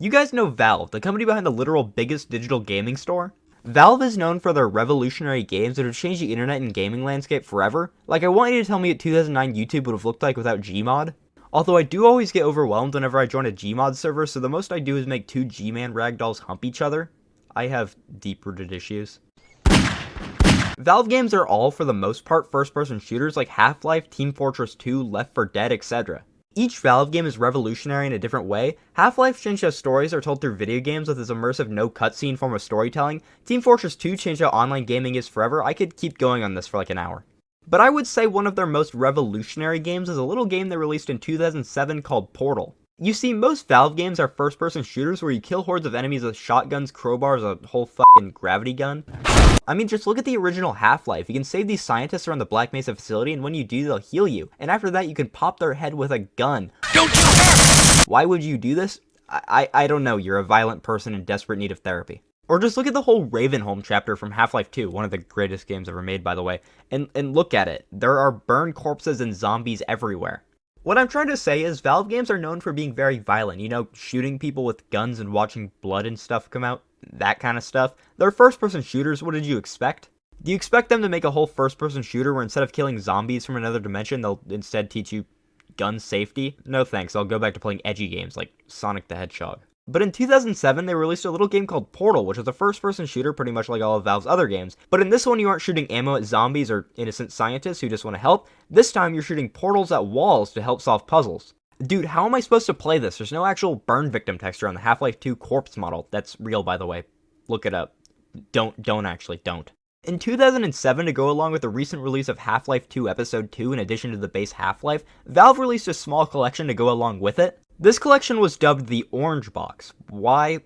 You guys know Valve, the company behind the literal biggest digital gaming store? Valve is known for their revolutionary games that have changed the internet and gaming landscape forever. Like, I want you to tell me what 2009 YouTube would have looked like without Gmod. Although I do always get overwhelmed whenever I join a Gmod server, so the most I do is make two G-Man ragdolls hump each other. I have deep-rooted issues. Valve games are all, for the most part, first-person shooters like Half-Life, Team Fortress 2, Left 4 Dead, etc. Each Valve game is revolutionary in a different way. Half-Life changed how stories are told through video games with its immersive no cutscene form of storytelling. Team Fortress 2 changed how online gaming is forever. I could keep going on this for like an hour. But I would say one of their most revolutionary games is a little game they released in 2007 called Portal. You see, most Valve games are first-person shooters where you kill hordes of enemies with shotguns, crowbars, a whole fucking gravity gun. I mean, just look at the original Half-Life. You can save these scientists around the Black Mesa facility, and when you do, they'll heal you. And after that, you can pop their head with a gun. Don't you dare! Why would you do this? I don't know. You're a violent person in desperate need of therapy. Or just look at the whole Ravenholm chapter from Half-Life 2, one of the greatest games ever made, by the way, and look at it. There are burned corpses and zombies everywhere. What I'm trying to say is Valve games are known for being very violent, you know, shooting people with guns and watching blood and stuff come out, that kind of stuff. They're first-person shooters, what did you expect? Do you expect them to make a whole first-person shooter where instead of killing zombies from another dimension, they'll instead teach you gun safety? No thanks, I'll go back to playing edgy games like Sonic the Hedgehog. But in 2007, they released a little game called Portal, which was a first-person shooter pretty much like all of Valve's other games. But in this one, you aren't shooting ammo at zombies or innocent scientists who just want to help. This time, you're shooting portals at walls to help solve puzzles. Dude, how am I supposed to play this? There's no actual burn victim texture on the Half-Life 2 corpse model. That's real, by the way. Look it up. Don't. In 2007, to go along with the recent release of Half-Life 2 Episode 2 in addition to the base Half-Life, Valve released a small collection to go along with it. This collection was dubbed the Orange Box. Why?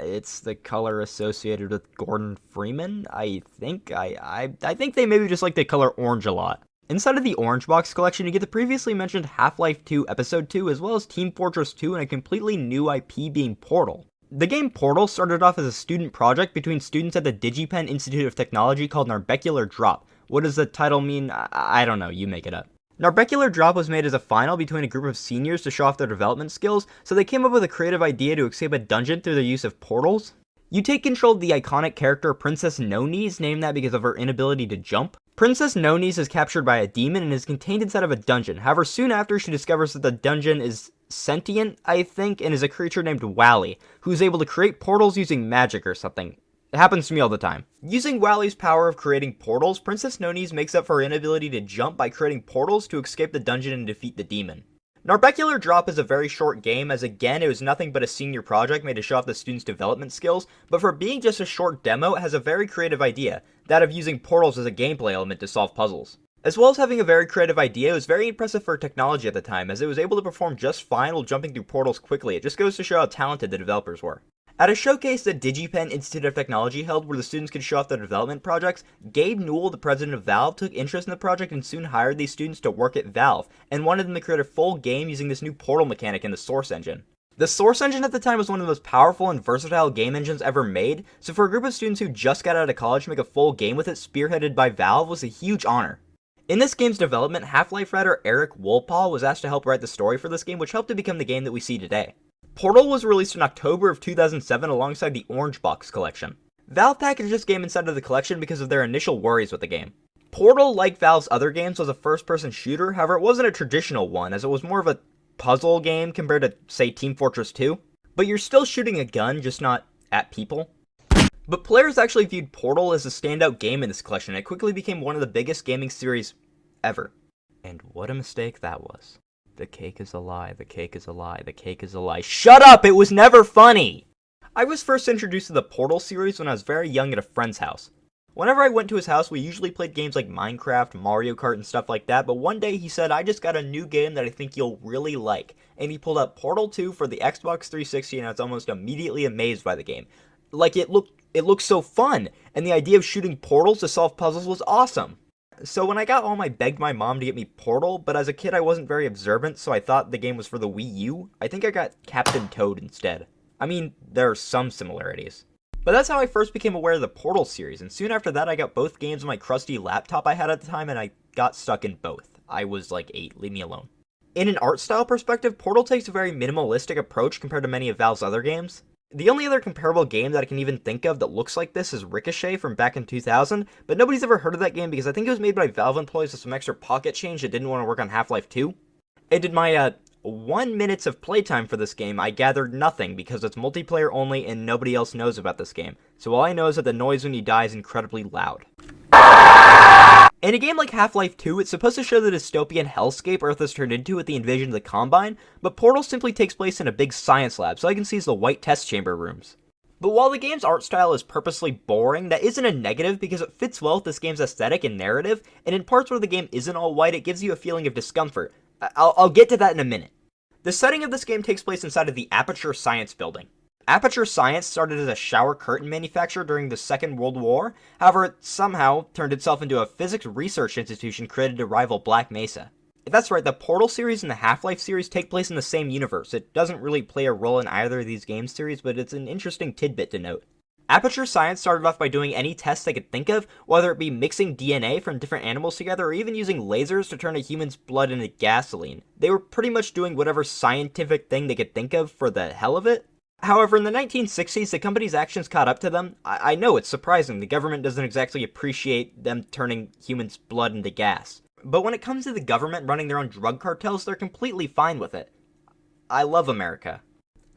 It's the color associated with Gordon Freeman, I think. I think they maybe just like the color orange a lot. Inside of the Orange Box collection, you get the previously mentioned Half-Life 2 Episode 2, as well as Team Fortress 2 and a completely new IP being Portal. The game Portal started off as a student project between students at the DigiPen Institute of Technology called Narbecular Drop. What does the title mean? I don't know, you make it up. Narbecular Drop was made as a final between a group of seniors to show off their development skills, so they came up with a creative idea to escape a dungeon through the use of portals. You take control of the iconic character Princess No Knees, named that because of her inability to jump. Princess No Knees is captured by a demon and is contained inside of a dungeon. However, soon after, she discovers that the dungeon is sentient, I think, and is a creature named Wally, who's able to create portals using magic or something. It happens to me all the time. Using Wally's power of creating portals, Princess No Knees makes up for her inability to jump by creating portals to escape the dungeon and defeat the demon. Narbecular Drop is a very short game, as again, it was nothing but a senior project made to show off the students' development skills, but for being just a short demo, it has a very creative idea, that of using portals as a gameplay element to solve puzzles. As well as having a very creative idea, it was very impressive for technology at the time, as it was able to perform just fine while jumping through portals quickly. It just goes to show how talented the developers were. At a showcase that DigiPen Institute of Technology held where the students could show off their development projects, Gabe Newell, the president of Valve, took interest in the project and soon hired these students to work at Valve, and wanted them to create a full game using this new portal mechanic in the Source engine. The Source engine at the time was one of the most powerful and versatile game engines ever made, so for a group of students who just got out of college to make a full game with it spearheaded by Valve was a huge honor. In this game's development, Half-Life writer Eric Wolpaw was asked to help write the story for this game, which helped to become the game that we see today. Portal was released in October of 2007 alongside the Orange Box collection. Valve packaged this game inside of the collection because of their initial worries with the game. Portal, like Valve's other games, was a first-person shooter, however it wasn't a traditional one, as it was more of a puzzle game compared to, say, Team Fortress 2. But you're still shooting a gun, just not at people. But players actually viewed Portal as a standout game in this collection, and it quickly became one of the biggest gaming series ever. And what a mistake that was. The cake is a lie, the cake is a lie, the cake is a lie. Shut up! It was never funny! I was first introduced to the Portal series when I was very young at a friend's house. Whenever I went to his house, we usually played games like Minecraft, Mario Kart, and stuff like that, but one day he said, I just got a new game that I think you'll really like. And he pulled up Portal 2 for the Xbox 360, and I was almost immediately amazed by the game. Like, it looked so fun, and the idea of shooting portals to solve puzzles was awesome. So when I got home, I begged my mom to get me Portal, but as a kid I wasn't very observant, so I thought the game was for the Wii U. I think I got Captain Toad instead. I mean, there are some similarities. But that's how I first became aware of the Portal series, and soon after that I got both games on my crusty laptop I had at the time, and I got stuck in both. I was like 8, leave me alone. In an art style perspective, Portal takes a very minimalistic approach compared to many of Valve's other games. The only other comparable game that I can even think of that looks like this is Ricochet from back in 2000, but nobody's ever heard of that game because I think it was made by Valve employees with some extra pocket change that didn't want to work on Half-Life 2. And in my 1 minute of playtime for this game, I gathered nothing because it's multiplayer only and nobody else knows about this game, so all I know is that the noise when you die is incredibly loud. In a game like Half-Life 2, it's supposed to show the dystopian hellscape Earth has turned into with the invasion of the Combine, but Portal simply takes place in a big science lab, so all I can see is the white test chamber rooms. But while the game's art style is purposely boring, that isn't a negative because it fits well with this game's aesthetic and narrative, and in parts where the game isn't all white, it gives you a feeling of discomfort. I'll get to that in a minute. The setting of this game takes place inside of the Aperture Science building. Aperture Science started as a shower curtain manufacturer during the Second World War, however it somehow turned itself into a physics research institution created to rival Black Mesa. That's right, the Portal series and the Half-Life series take place in the same universe. It doesn't really play a role in either of these game series, but it's an interesting tidbit to note. Aperture Science started off by doing any tests they could think of, whether it be mixing DNA from different animals together or even using lasers to turn a human's blood into gasoline. They were pretty much doing whatever scientific thing they could think of for the hell of it. However, in the 1960s, the company's actions caught up to them. I know it's surprising, the government doesn't exactly appreciate them turning humans' blood into gas. But when it comes to the government running their own drug cartels, they're completely fine with it. I love America.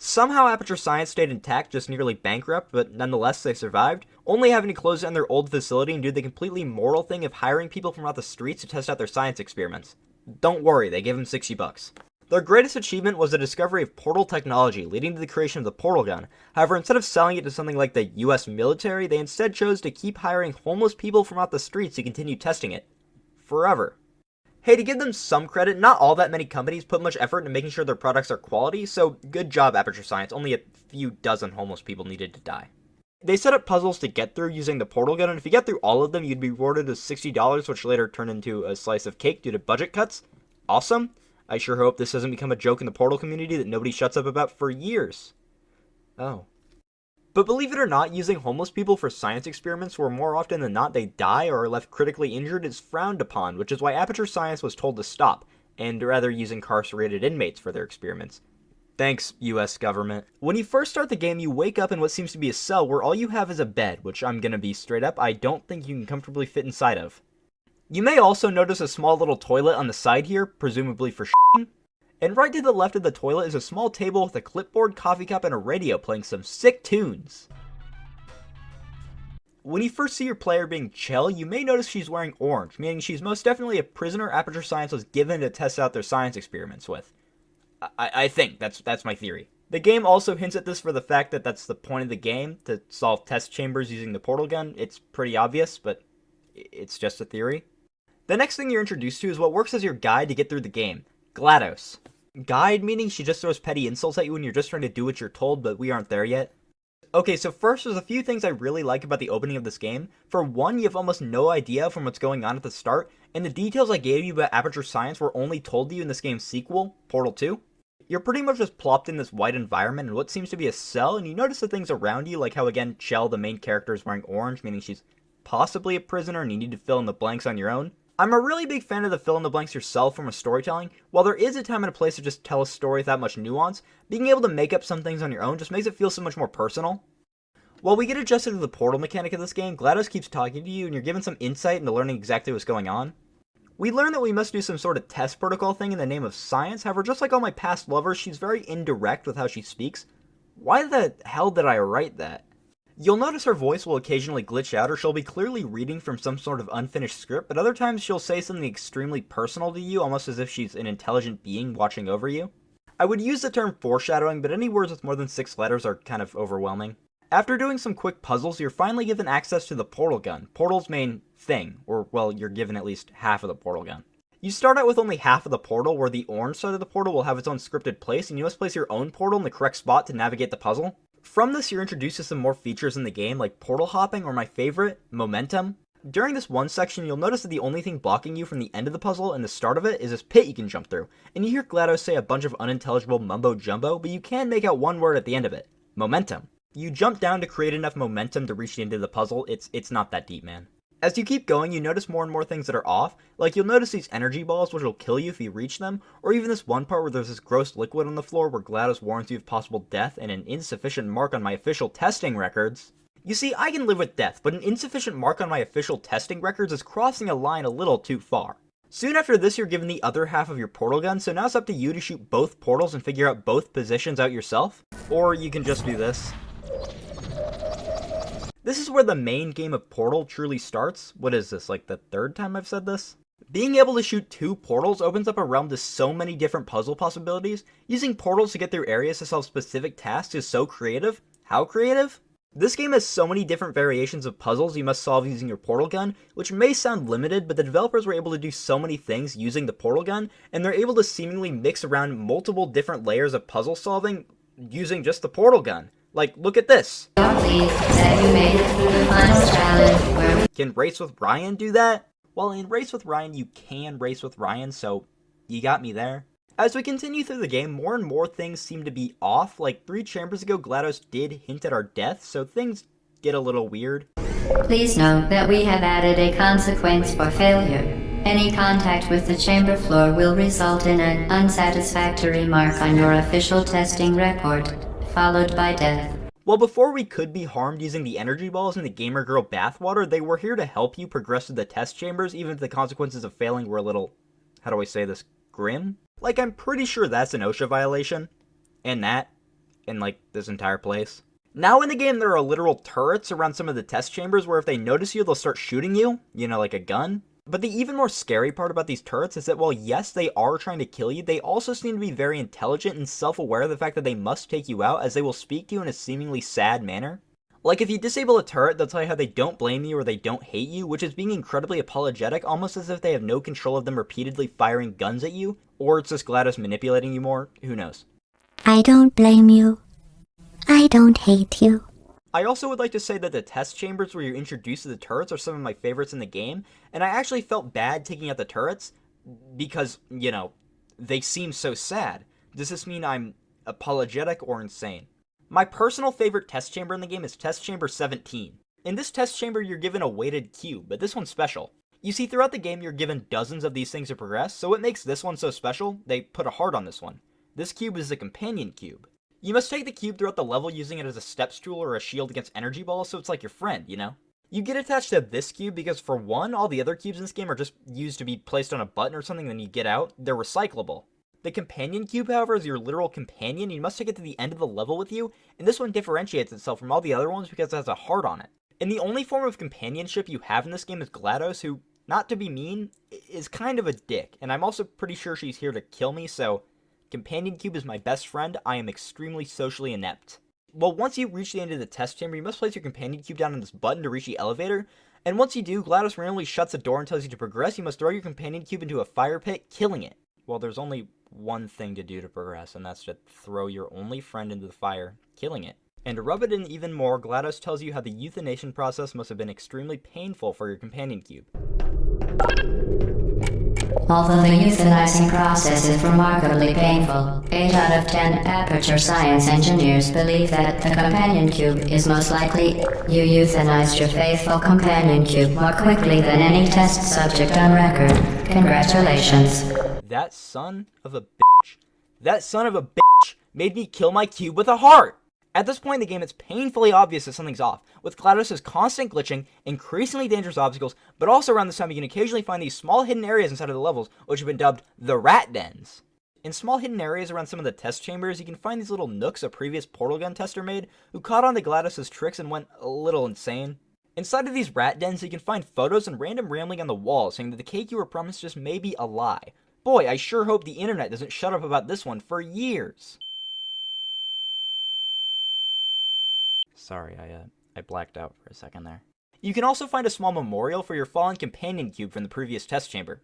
Somehow Aperture Science stayed intact, just nearly bankrupt, but nonetheless they survived, only having to close down their old facility and do the completely moral thing of hiring people from out the streets to test out their science experiments. Don't worry, they gave them $60. Their greatest achievement was the discovery of portal technology, leading to the creation of the portal gun. However, instead of selling it to something like the US military, they instead chose to keep hiring homeless people from out the streets to continue testing it. Forever. Hey, to give them some credit, not all that many companies put much effort into making sure their products are quality, so good job Aperture Science, only a few dozen homeless people needed to die. They set up puzzles to get through using the portal gun, and if you get through all of them, you'd be rewarded with $60, which later turned into a slice of cake due to budget cuts. Awesome. I sure hope this doesn't become a joke in the Portal community that nobody shuts up about for years. Oh. But believe it or not, using homeless people for science experiments where more often than not they die or are left critically injured is frowned upon, which is why Aperture Science was told to stop, and rather use incarcerated inmates for their experiments. Thanks, US government. When you first start the game, you wake up in what seems to be a cell where all you have is a bed, which I'm gonna be straight up, I don't think you can comfortably fit inside of. You may also notice a small little toilet on the side here, presumably for shitting. And right to the left of the toilet is a small table with a clipboard, coffee cup, and a radio playing some sick tunes. When you first see your player being Chell, you may notice she's wearing orange, meaning she's most definitely a prisoner Aperture Science was given to test out their science experiments with. I think, that's my theory. The game also hints at this for the fact that that's the point of the game, to solve test chambers using the portal gun. It's pretty obvious, but it's just a theory. The next thing you're introduced to is what works as your guide to get through the game, GLaDOS. Guide meaning she just throws petty insults at you when you're just trying to do what you're told, but we aren't there yet. Okay, so first there's a few things I really like about the opening of this game. For one, you have almost no idea from what's going on at the start, and the details I gave you about Aperture Science were only told to you in this game's sequel, Portal 2. You're pretty much just plopped in this white environment in what seems to be a cell, and you notice the things around you, like how again Chell, the main character, is wearing orange, meaning she's possibly a prisoner and you need to fill in the blanks on your own. I'm a really big fan of the fill-in-the-blanks yourself form of storytelling. While there is a time and a place to just tell a story without much nuance, being able to make up some things on your own just makes it feel so much more personal. While we get adjusted to the portal mechanic of this game, GLaDOS keeps talking to you and you're given some insight into learning exactly what's going on. We learn that we must do some sort of test protocol thing in the name of science, however just like all my past lovers, she's very indirect with how she speaks. Why the hell did I write that? You'll notice her voice will occasionally glitch out, or she'll be clearly reading from some sort of unfinished script, but other times she'll say something extremely personal to you, almost as if she's an intelligent being watching over you. I would use the term foreshadowing, but any words with more than 6 letters are kind of overwhelming. After doing some quick puzzles, you're finally given access to the portal gun, Portal's main thing, or well, you're given at least half of the portal gun. You start out with only half of the portal, where the orange side of the portal will have its own scripted place, and you must place your own portal in the correct spot to navigate the puzzle. From this, you're introduced to some more features in the game, like portal hopping, or my favorite, momentum. During this one section, you'll notice that the only thing blocking you from the end of the puzzle and the start of it is this pit you can jump through, and you hear GLaDOS say a bunch of unintelligible mumbo-jumbo, but you can make out one word at the end of it, momentum. You jump down to create enough momentum to reach the end of the puzzle. It's not that deep, man. As you keep going, you notice more and more things that are off, like you'll notice these energy balls which will kill you if you reach them, or even this one part where there's this gross liquid on the floor where GLaDOS warns you of possible death and an insufficient mark on my official testing records. You see, I can live with death, but an insufficient mark on my official testing records is crossing a line a little too far. Soon after this, you're given the other half of your portal gun, so now it's up to you to shoot both portals and figure out both positions out yourself. Or you can just do this. This is where the main game of Portal truly starts. What is this, like the third time I've said this? Being able to shoot 2 portals opens up a realm to so many different puzzle possibilities. Using portals to get through areas to solve specific tasks is so creative. How creative? This game has so many different variations of puzzles you must solve using your portal gun, which may sound limited, but the developers were able to do so many things using the portal gun, and they're able to seemingly mix around multiple different layers of puzzle solving using just the portal gun. Like, look at this. Can Race with Ryan do that? Well, in Race with Ryan, you can race with Ryan, so you got me there. As we continue through the game, more and more things seem to be off. Like 3 chambers ago, GLaDOS did hint at our death, so things get a little weird. Please note that we have added a consequence for failure. Any contact with the chamber floor will result in an unsatisfactory mark on your official testing record, followed by death. Well, before we could be harmed using the energy balls in the Gamer Girl bathwater, they were here to help you progress through the test chambers, even if the consequences of failing were a little, how do I say this, grim? Like, I'm pretty sure that's an OSHA violation. And that. And, like, this entire place. Now in the game, there are literal turrets around some of the test chambers where if they notice you, they'll start shooting you. You know, like a gun. But the even more scary part about these turrets is that while yes, they are trying to kill you, they also seem to be very intelligent and self-aware of the fact that they must take you out, as they will speak to you in a seemingly sad manner. Like, if you disable a turret, they'll tell you how they don't blame you or they don't hate you, which is being incredibly apologetic, almost as if they have no control of them repeatedly firing guns at you, or it's just GLaDOS manipulating you more, who knows. I don't blame you. I don't hate you. I also would like to say that the test chambers where you're introduced to the turrets are some of my favorites in the game, and I actually felt bad taking out the turrets, because, you know, they seem so sad. Does this mean I'm apologetic or insane? My personal favorite test chamber in the game is Test Chamber 17. In this test chamber, you're given a weighted cube, but this one's special. You see, throughout the game, you're given dozens of these things to progress, so what makes this one so special? They put a heart on this one. This cube is a companion cube. You must take the cube throughout the level using it as a step stool or a shield against energy balls, so it's like your friend, you know? You get attached to this cube because, for one, all the other cubes in this game are just used to be placed on a button or something, then you get out. They're recyclable. The companion cube, however, is your literal companion. You must take it to the end of the level with you, and this one differentiates itself from all the other ones because it has a heart on it. And the only form of companionship you have in this game is GLaDOS, who, not to be mean, is kind of a dick, and I'm also pretty sure she's here to kill me, so companion cube is my best friend. I am extremely socially inept. Well, once you reach the end of the test chamber, you must place your companion cube down on this button to reach the elevator, and once you do, GLaDOS randomly shuts the door and tells you to progress. You must throw your companion cube into a fire pit, killing it. Well, there's only one thing to do to progress, and that's to throw your only friend into the fire, killing it. And to rub it in even more, GLaDOS tells you how the euthanation process must have been extremely painful for your companion cube. Although the euthanizing process is remarkably painful, 8 out of 10 Aperture Science engineers believe that the companion cube is most likely you euthanized your faithful companion cube more quickly than any test subject on record. Congratulations. That son of a bitch made me kill my cube with a heart! At this point in the game, it's painfully obvious that something's off, with GLaDOS' constant glitching, increasingly dangerous obstacles, but also around this time you can occasionally find these small hidden areas inside of the levels, which have been dubbed the rat dens. In small hidden areas around some of the test chambers, you can find these little nooks a previous portal gun tester made, who caught on to GLaDOS' tricks and went a little insane. Inside of these rat dens, you can find photos and random rambling on the wall saying that the cake you were promised just may be a lie. Boy, I sure hope the internet doesn't shut up about this one for years. Sorry, I blacked out for a second there. You can also find a small memorial for your fallen companion cube from the previous test chamber.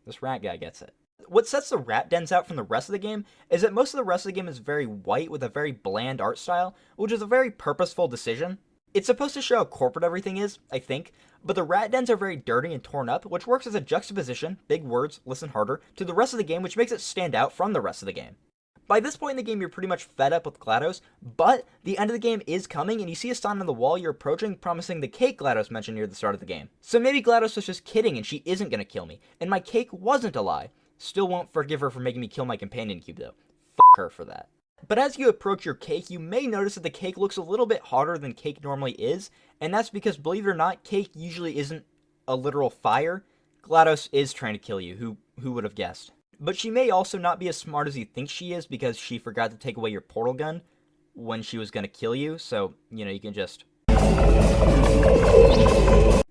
This rat guy gets it. What sets the rat dens out from the rest of the game is that most of the rest of the game is very white with a very bland art style, which is a very purposeful decision. It's supposed to show how corporate everything is, I think, but the rat dens are very dirty and torn up, which works as a juxtaposition, big words, listen harder, to the rest of the game, which makes it stand out from the rest of the game. By this point in the game, you're pretty much fed up with GLaDOS, but the end of the game is coming, and you see a sign on the wall you're approaching promising the cake GLaDOS mentioned near the start of the game. So maybe GLaDOS was just kidding and she isn't gonna kill me, and my cake wasn't a lie. Still won't forgive her for making me kill my companion cube though. F her for that. But as you approach your cake, you may notice that the cake looks a little bit hotter than cake normally is, and that's because, believe it or not, cake usually isn't a literal fire. GLaDOS is trying to kill you, who would have guessed? But she may also not be as smart as you think she is because she forgot to take away your portal gun when she was going to kill you, so, you can just...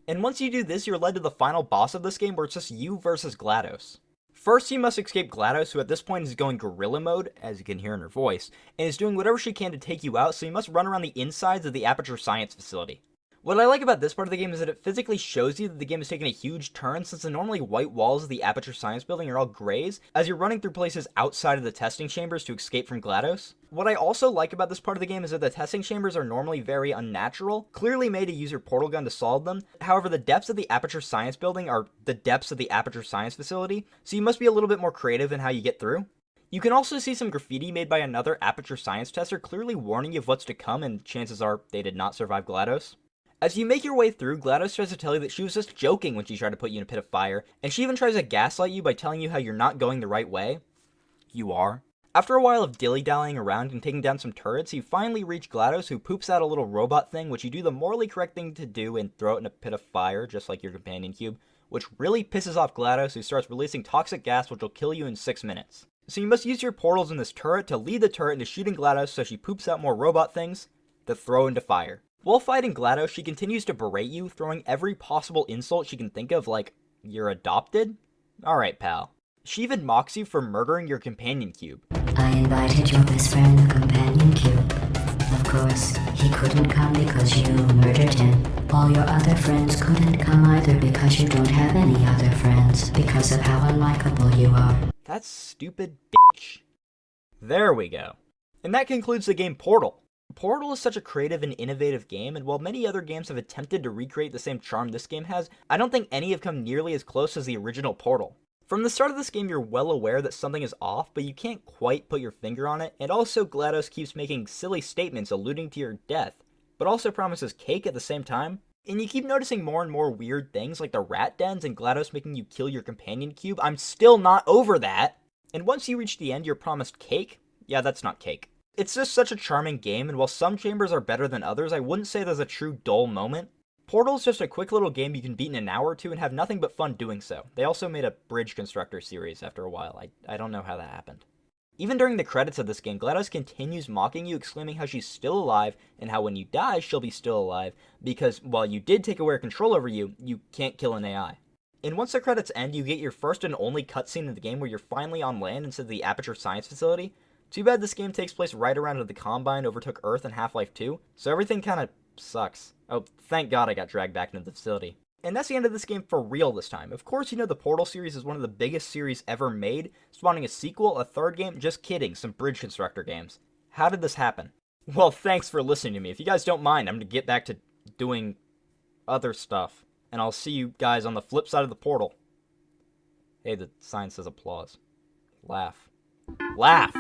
And once you do this, you're led to the final boss of this game where it's just you versus GLaDOS. First, you must escape GLaDOS, who at this point is going gorilla mode, as you can hear in her voice, and is doing whatever she can to take you out, so you must run around the insides of the Aperture Science facility. What I like about this part of the game is that it physically shows you that the game is taking a huge turn, since the normally white walls of the Aperture Science building are all grays, as you're running through places outside of the testing chambers to escape from GLaDOS. What I also like about this part of the game is that the testing chambers are normally very unnatural, clearly made to use your portal gun to solve them. However, the depths of the Aperture Science building are the depths of the Aperture Science facility, so you must be a little bit more creative in how you get through. You can also see some graffiti made by another Aperture Science tester clearly warning you of what's to come, and chances are they did not survive GLaDOS. As you make your way through, GLaDOS tries to tell you that she was just joking when she tried to put you in a pit of fire, and she even tries to gaslight you by telling you how you're not going the right way. You are. After a while of dilly-dallying around and taking down some turrets, you finally reach GLaDOS, who poops out a little robot thing, which you do the morally correct thing to do and throw it in a pit of fire, just like your companion cube, which really pisses off GLaDOS, who starts releasing toxic gas which will kill you in 6 minutes. So you must use your portals in this turret to lead the turret into shooting GLaDOS so she poops out more robot things to throw into fire. While fighting GLaDOS, she continues to berate you, throwing every possible insult she can think of, like, you're adopted? Alright, pal. She even mocks you for murdering your companion cube. I invited your best friend, the companion cube. Of course, he couldn't come because you murdered him. All your other friends couldn't come either because you don't have any other friends, because of how unlikable you are. That's stupid bitch. There we go. And that concludes the game Portal. Portal is such a creative and innovative game, and while many other games have attempted to recreate the same charm this game has, I don't think any have come nearly as close as the original Portal. From the start of this game, you're well aware that something is off, but you can't quite put your finger on it, and also GLaDOS keeps making silly statements alluding to your death, but also promises cake at the same time. And you keep noticing more and more weird things like the rat dens and GLaDOS making you kill your companion cube. I'm still not over that! And once you reach the end, you're promised cake? Yeah, that's not cake. It's just such a charming game, and while some chambers are better than others, I wouldn't say there's a true dull moment. Portal's just a quick little game you can beat in an hour or two and have nothing but fun doing so. They also made a Bridge Constructor series after a while. I don't know how that happened. Even during the credits of this game, GLaDOS continues mocking you, exclaiming how she's still alive, and how when you die, she'll be still alive, because while you did take away her control over you, you can't kill an AI. And once the credits end, you get your first and only cutscene in the game where you're finally on land instead of the Aperture Science facility. Too bad this game takes place right around when the Combine overtook Earth in Half-Life 2, so everything kinda sucks. Oh, thank God I got dragged back into the facility. And that's the end of this game for real this time. Of course, you know the Portal series is one of the biggest series ever made, spawning a sequel, a third game, just kidding, some Bridge Constructor games. How did this happen? Well, thanks for listening to me. If you guys don't mind, I'm gonna get back to doing other stuff. And I'll see you guys on the flip side of the portal. Hey, the sign says applause. Laugh. Laugh!